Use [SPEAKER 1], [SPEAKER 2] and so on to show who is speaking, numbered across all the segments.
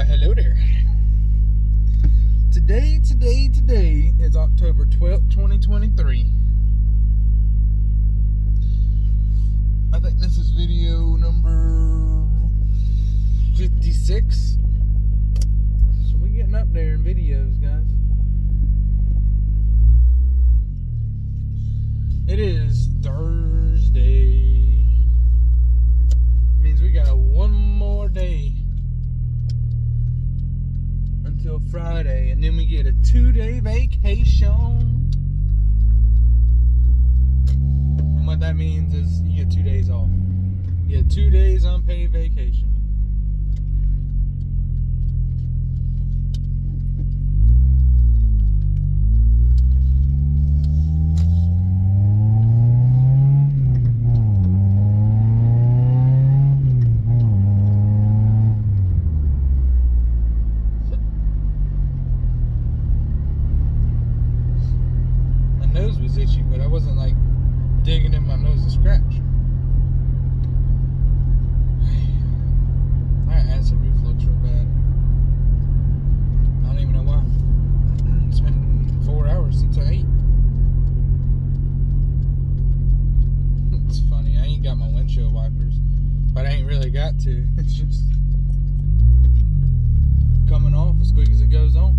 [SPEAKER 1] Why, hello there. Today is October 12th, 2023. I think this is video number 56. So we getting up there in videos, guys. It is Thursday. Means we got one more day until Friday, and then we get a 2-day vacation. And what that means is you get 2 days off. You get 2 days unpaid vacation. Nose was itchy, but I wasn't like digging in my nose to scratch. My acid reflux real bad. I don't even know why. It's been 4 hours since I ate. It's funny, I ain't got my windshield wipers, but I ain't really got to. It's just coming off as quick as it goes on.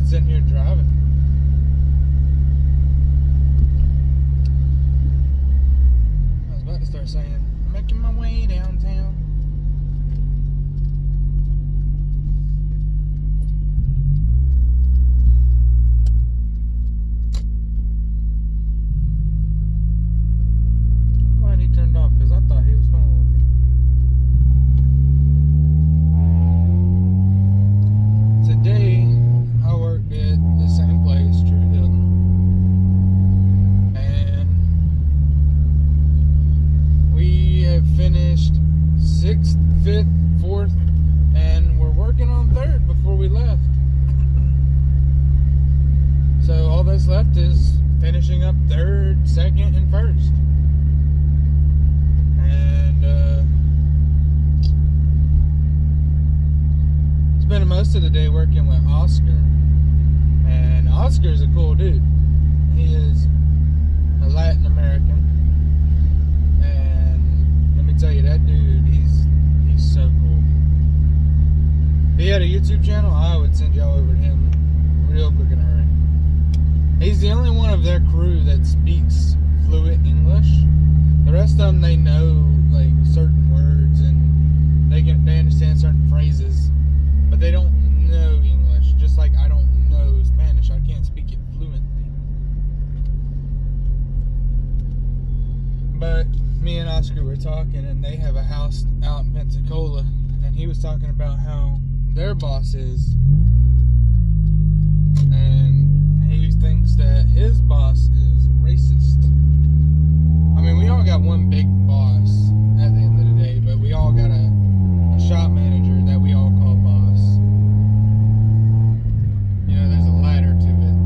[SPEAKER 1] Sitting here driving. I was about to start saying, making my way downtown. I'm glad he turned off because I thought he was following me. Today I worked at the same place, True Hilton, and we have finished 6th, 5th, 4th, and we're working on 3rd before we left. So all that's left is finishing up 3rd, 2nd, and 1st. And spending most of the day working with Oscar. And Oscar's a cool dude. He is a Latin American. And let me tell you, that dude, he's so cool. If he had a YouTube channel, I would send y'all over to him real quick in a hurry. He's the only one of their crew that speaks fluent English. The rest of them, they know like certain words and they understand certain phrases, but they don't know English, just like I don't know Spanish. I can't speak it fluently. But me and Oscar were talking, and they have a house out in Pensacola, and he was talking about how their boss is, and he thinks that his boss is racist. I mean, we all got one big boss at the end of the day, but we all got a shop manager that we all call boss. You know, there's a ladder to it.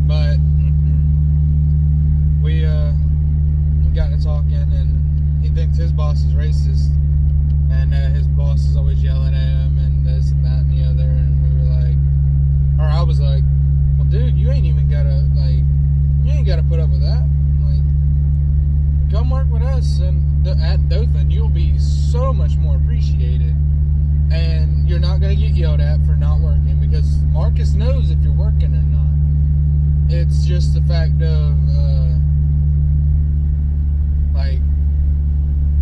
[SPEAKER 1] But we got to talking, and he thinks his boss is racist, and his boss is always yelling at him and this and that and the other. And we were like, or I was like, well, dude, you ain't even gotta put up with that. Like, work with us and at Dothan, you'll be so much more appreciated, and you're not going to get yelled at for not working, because Marcus knows if you're working or not. It's just the fact of like,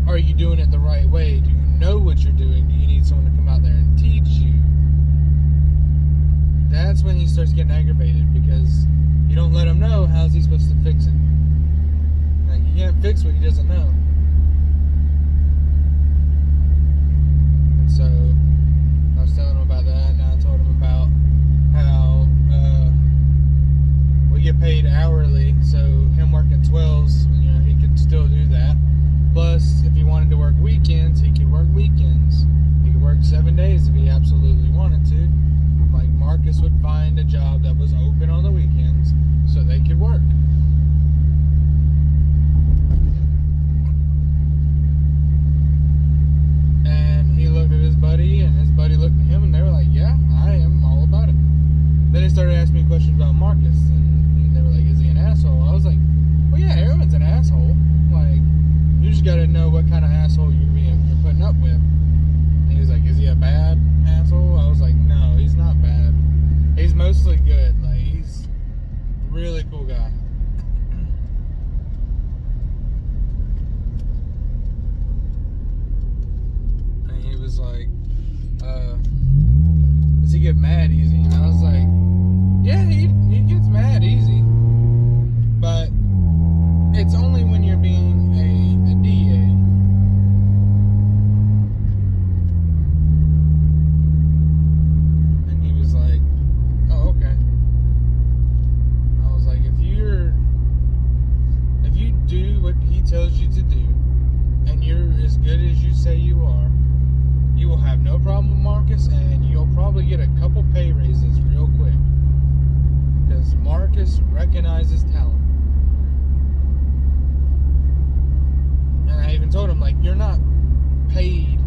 [SPEAKER 1] are you doing it the right way? Do you know what you're doing? Do you need someone to come out there and teach you? That's when he starts getting aggravated, because you don't let him know, how's he supposed to fix it? Like, he can't fix what he doesn't know. And so I was telling him about that, and I told him about how we get paid hourly, so him working 12s, you know, he could still do that. Plus, if he wanted to work weekends, he could work weekends. He could work 7 days if he absolutely wanted to. Like, Marcus would find a job that was open on the weekends so they could work. And he looked at his buddy, and his buddy looked at him, and they were like, yeah, I am all about it. Then they started asking me questions about Marcus, and they were like, is he an asshole? I was like, well, yeah, everyone's an asshole. Like, you just gotta know what kind of asshole you're putting up with. And he was like, is he a bad asshole? I was like, no, he's not bad. He's mostly good. Like, he's a really cool guy. And he was like, does he get mad easy? And I was like, yeah, he gets mad easy. But it's only when you're being a DA. And he was like, oh, okay. I was like, if you do what he tells you to do, and you're as good as you say you are, you will have no problem with Marcus, and you'll probably get a couple pay raises real quick. Because Marcus recognizes talent. And I even told him, like, you're not paid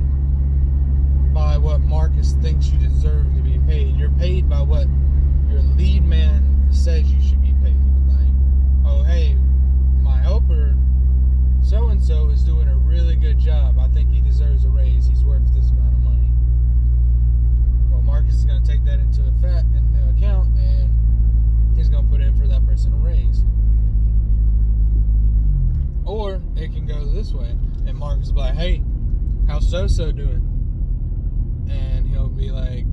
[SPEAKER 1] by what Marcus thinks you deserve to be paid. You're paid by what your lead man says you should be paid. Like, oh, hey, my helper, so-and-so, is doing a really good job. I think he deserves a raise. He's worth this amount of money. Well, Marcus is going to take that into account, and he's going to put in for that person a raise. Or it can go this way, and Marcus will be like, hey, how's so-so doing? And he'll be like,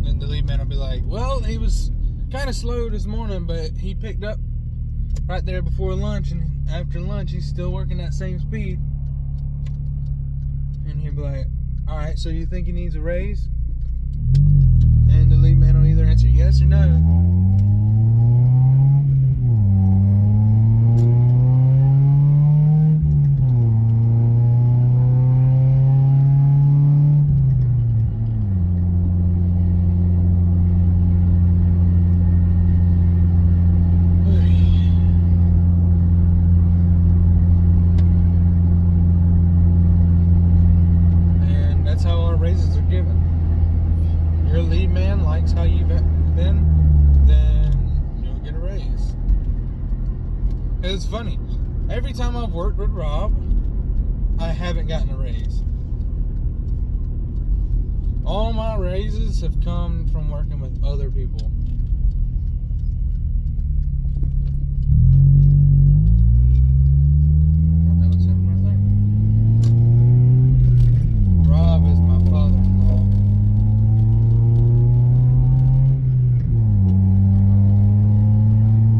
[SPEAKER 1] and the lead man will be like, well, he was kind of slow this morning, but he picked up right there before lunch, and after lunch, he's still working that same speed. And he'll be like, all right, so you think he needs a raise? And the lead man will either answer yes or no. Raises are given. Your lead man likes how you've been, then you'll get a raise. It's funny. Every time I've worked with Rob, I haven't gotten a raise. All my raises have come from working with other people. Rob is my father-in-law.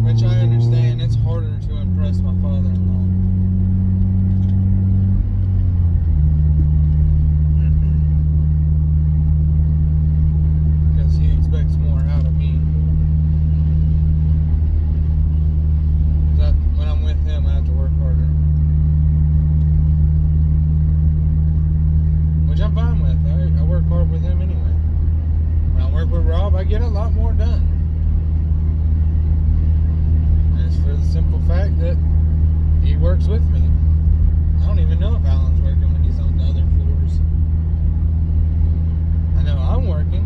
[SPEAKER 1] Which I understand, it's harder to impress my father-in-law. Because he expects more out of me. When I'm with him, I have to work harder. Which I'm fine with. I work hard with him anyway. When I work with Rob, I get a lot more done. And it's for the simple fact that he works with me. I don't even know if Alan's working when he's on the other floors. I know I'm working.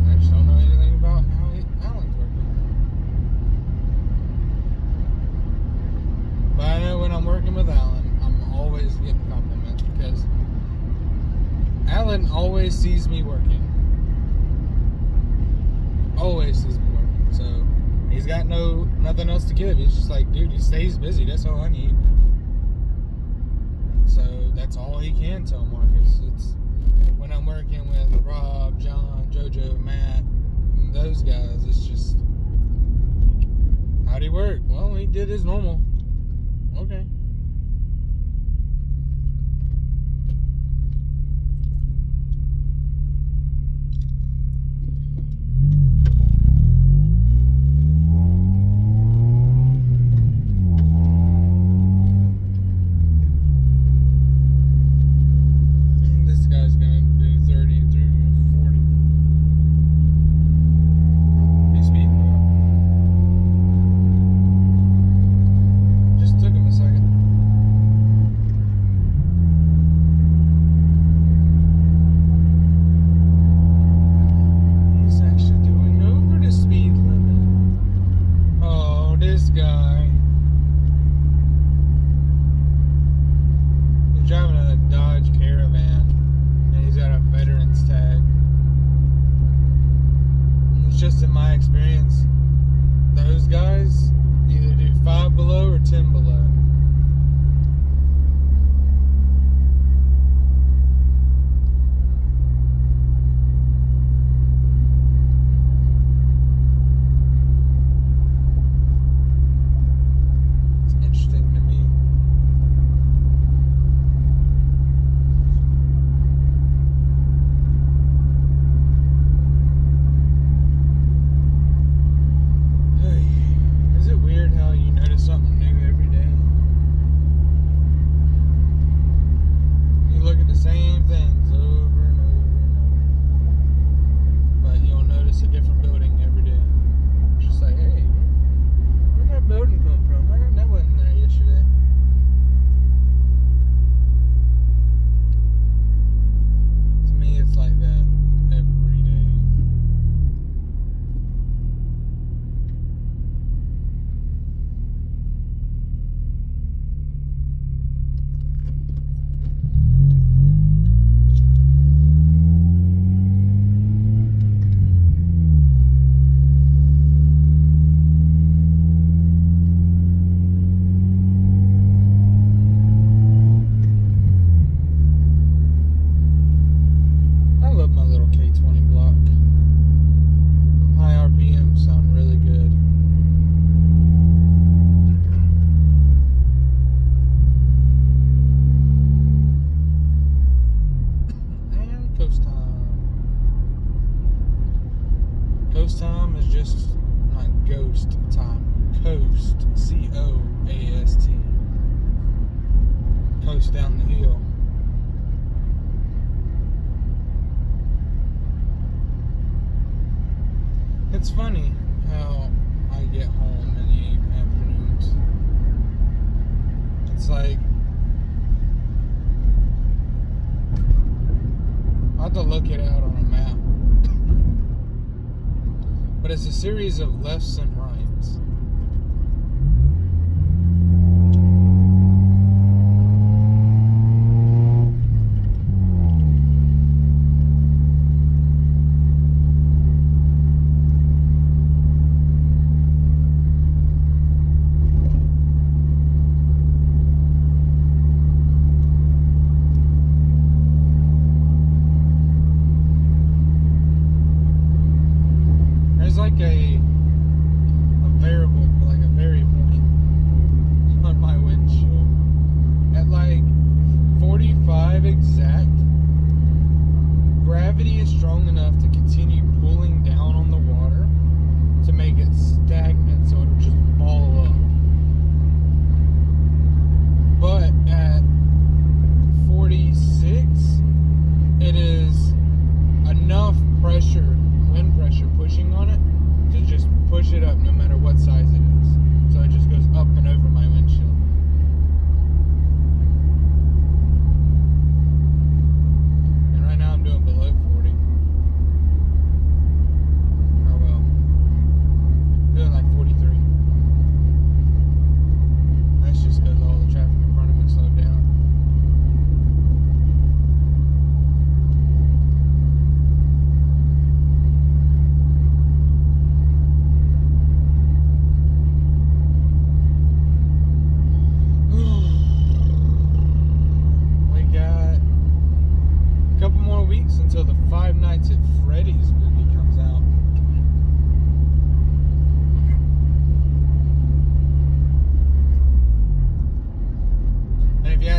[SPEAKER 1] I just don't know anything about how Alan's working. But I know when I'm working with Alan, I'm always getting compliments because Alan always sees me working. Always sees me working. So he's got nothing else to give. He's just like, dude, he stays busy. That's all I need. So that's all he can tell Marcus. It's when I'm working with Rob, John, JoJo, Matt, and those guys, it's just, how'd he work? Well, he did his normal. Okay. This guy's gonna do 30 through 40. He's speeding up. Just took him a second. He's actually doing over the speed limit. Oh, this guy. He's driving a Dodge Caravan, and he's got a veteran's tag. It's just in my experience, those guys either do 5 below or 10 below. It's interesting to me. Is it weird how you notice something new every day? You look at the same things over and over and over, but you'll notice a different building every day. It's just like, hey, where'd that building come from? That wasn't there yesterday. To me, it's like that every day. I love my little K20 block. High RPM sound really good. And coast time. Coast time is just not ghost time. Coast. C-O-A-S-T. Coast down the hill. It's funny how I get home in the afternoons. It's like, I have to look it out on a map. But it's a series of lefts and rights. There's like a variable, like a vary point on my windshield. At like 45 exact, gravity is strong enough to continue pulling down on the water to make it stagnant, so it'll just ball up. But at 46, it is enough pressure, wind pressure pushing on it to just push it up no matter what size it is. So it just goes up and over my windshield. And right now I'm doing below 40. Or well, doing like 43. That's just because all the traffic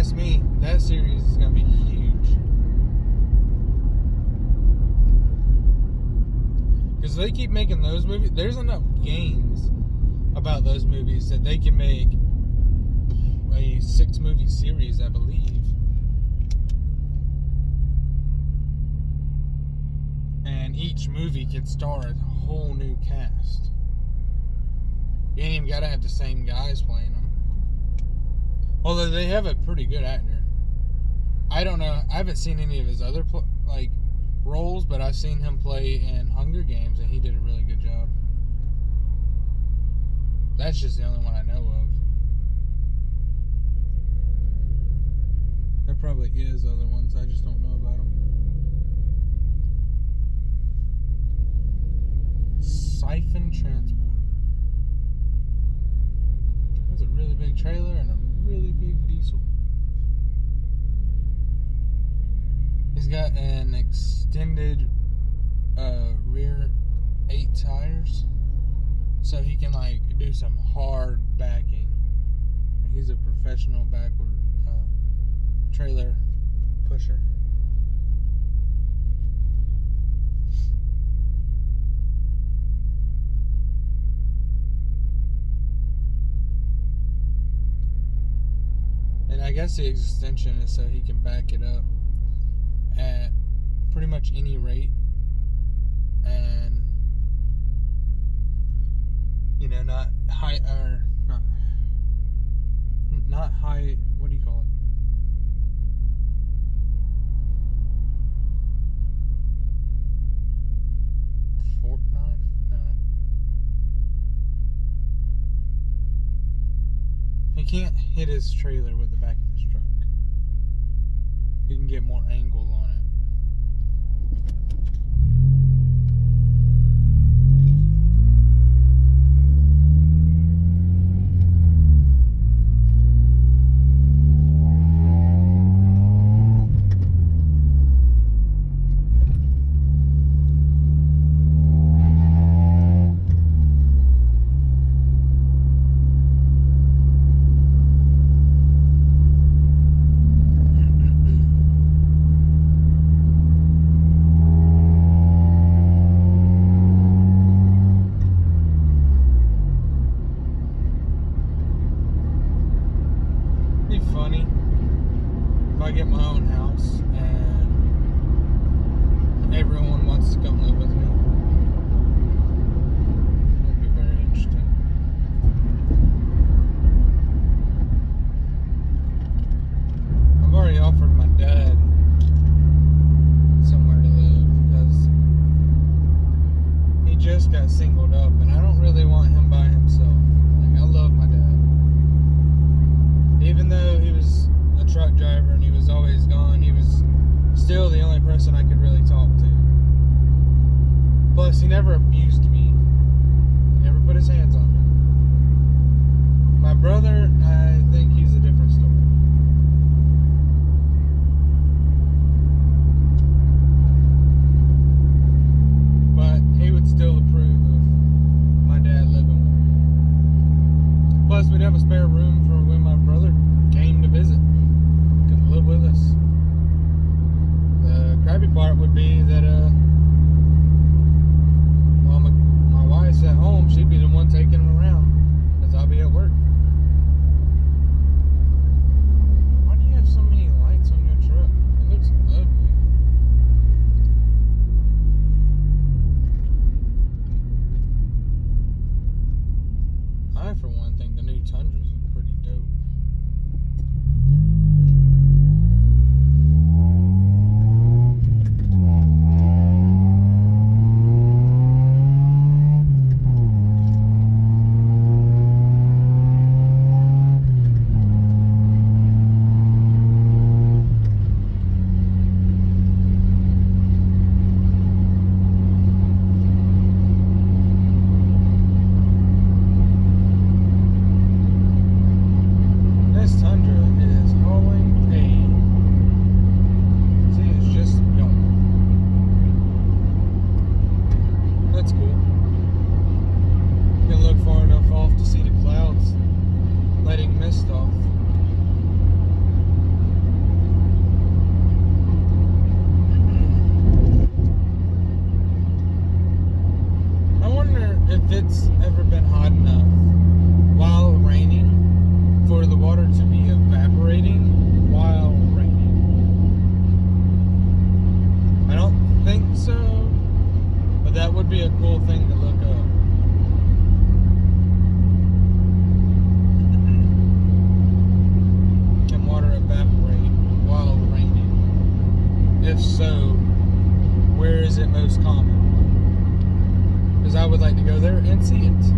[SPEAKER 1] trust me, that series is going to be huge. Because they keep making those movies. There's enough games about those movies that they can make a 6-movie series, I believe. And each movie can star a whole new cast. You ain't even got to have the same guys playing them. Although they have a pretty good actor. I don't know. I haven't seen any of his other roles, but I've seen him play in Hunger Games, and he did a really good job. That's just the only one I know of. There probably is other ones. I just don't know about them. Siphon Transport. That's a really big trailer and a really big diesel. He's got an extended rear 8 tires, so he can do some hard backing. He's a professional backward trailer pusher. And I guess the extension is so he can back it up at pretty much any rate, and not high or not high. What do you call it? Fork knife? No. He can't hit his trailer with the back of his truck. He can get more angle on it. Funny if I get my own house and everyone wants to come live with me. That'd be very interesting. I've already offered my dad somewhere to live because he just got singled up, and I don't really want him by himself. I love my dad. Even though he was a truck driver and he was always gone, he was still the only person I could really talk to. Plus, he never abused me. He never put his hands on me. My brother, I think he's a different story. But he would still approve of my dad living with me. Plus, we'd have a spare room for when my brother came to visit. Could live with us. The crappy part would be that, while my wife's at home, she'd be the one taking him around, because I'll be at work. if so, where is it most common? Because I would like to go there and see it.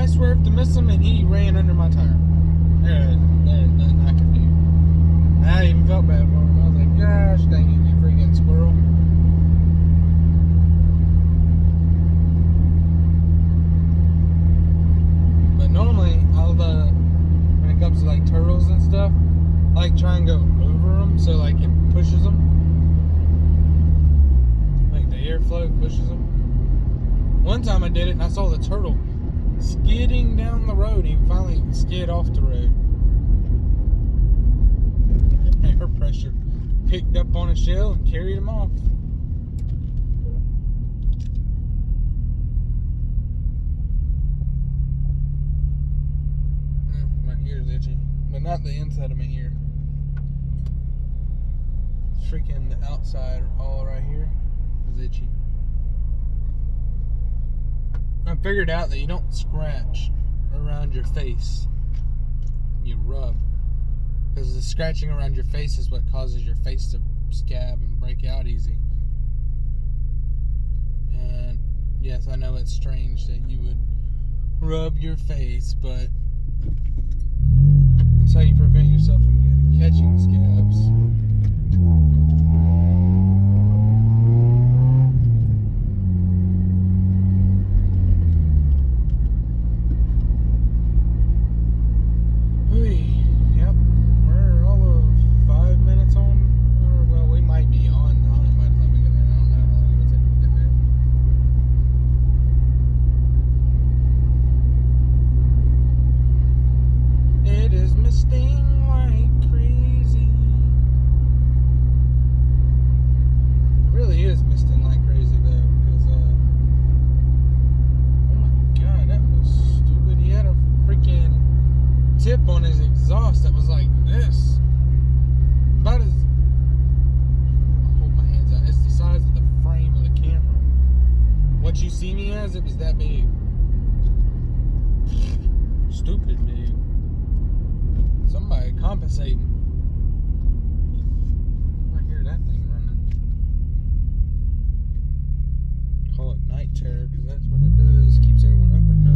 [SPEAKER 1] Swerved to miss him and he ran under my tire. There's nothing I can do. I even felt bad for him. I was like, gosh dang it, you freaking squirrel. But normally, when it comes to like turtles and stuff, I like try and go over them so like it pushes them. Like the airflow pushes them. One time I did it and I saw the turtle skidding down the road. He finally skid off the road. Air pressure picked up on his shell and carried him off. My ear's itchy, but not the inside of my ear. Freaking the outside, all right here, is itchy. I figured out that you don't scratch around your face. You rub. Because the scratching around your face is what causes your face to scab and break out easy. And yes, I know it's strange that you would rub your face, but that's how you prevent yourself from catching scabs. Yep, we're all of 5 minutes on. Well, we might be on time by the time we get there. I don't know how long it'll take to get there. It is misting like crazy. It really is misting like crazy though, because oh my god, that was stupid. He had a freaking tip on his exhaust that was like this. About as, I'll hold my hands out. It's the size of the frame of the camera. What you see me as, it was that big. Stupid, dude. Somebody compensating. I hear that thing running. Call it night terror, because that's what it does. Keeps everyone up at night.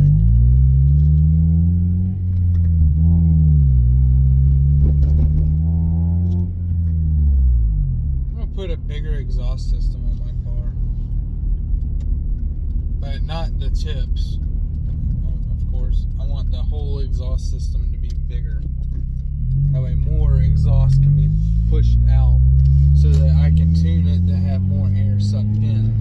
[SPEAKER 1] bigger exhaust system on my car. But not the tips, of course. I want the whole exhaust system to be bigger. That way more exhaust can be pushed out so that I can tune it to have more air sucked in.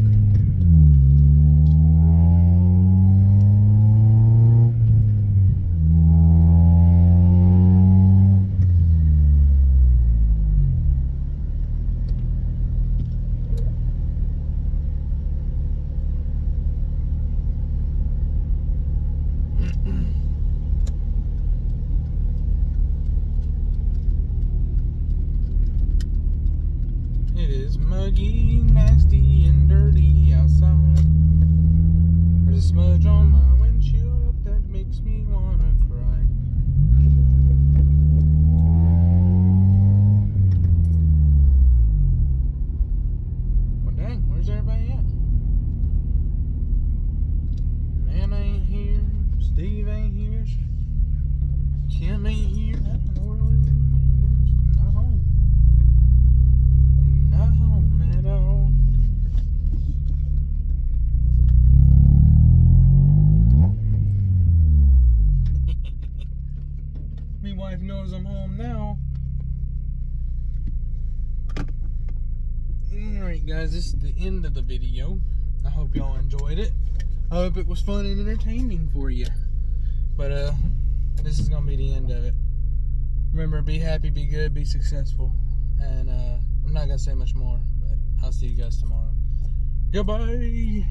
[SPEAKER 1] It is muggy, nasty, and dirty outside. There's a smudge on my windshield that makes me wanna cry. Well, dang, where's everybody at? Man ain't here, Steve ain't here, Kim ain't here. I don't know where we're at. Not home. Not home at all. My wife knows I'm home now. Alright guys, this is the end of the video. I hope y'all enjoyed it. I hope it was fun and entertaining for you. But this is gonna be the end of it. Remember, be happy, be good, be successful. And I'm not gonna say much more, but I'll see you guys tomorrow. Goodbye.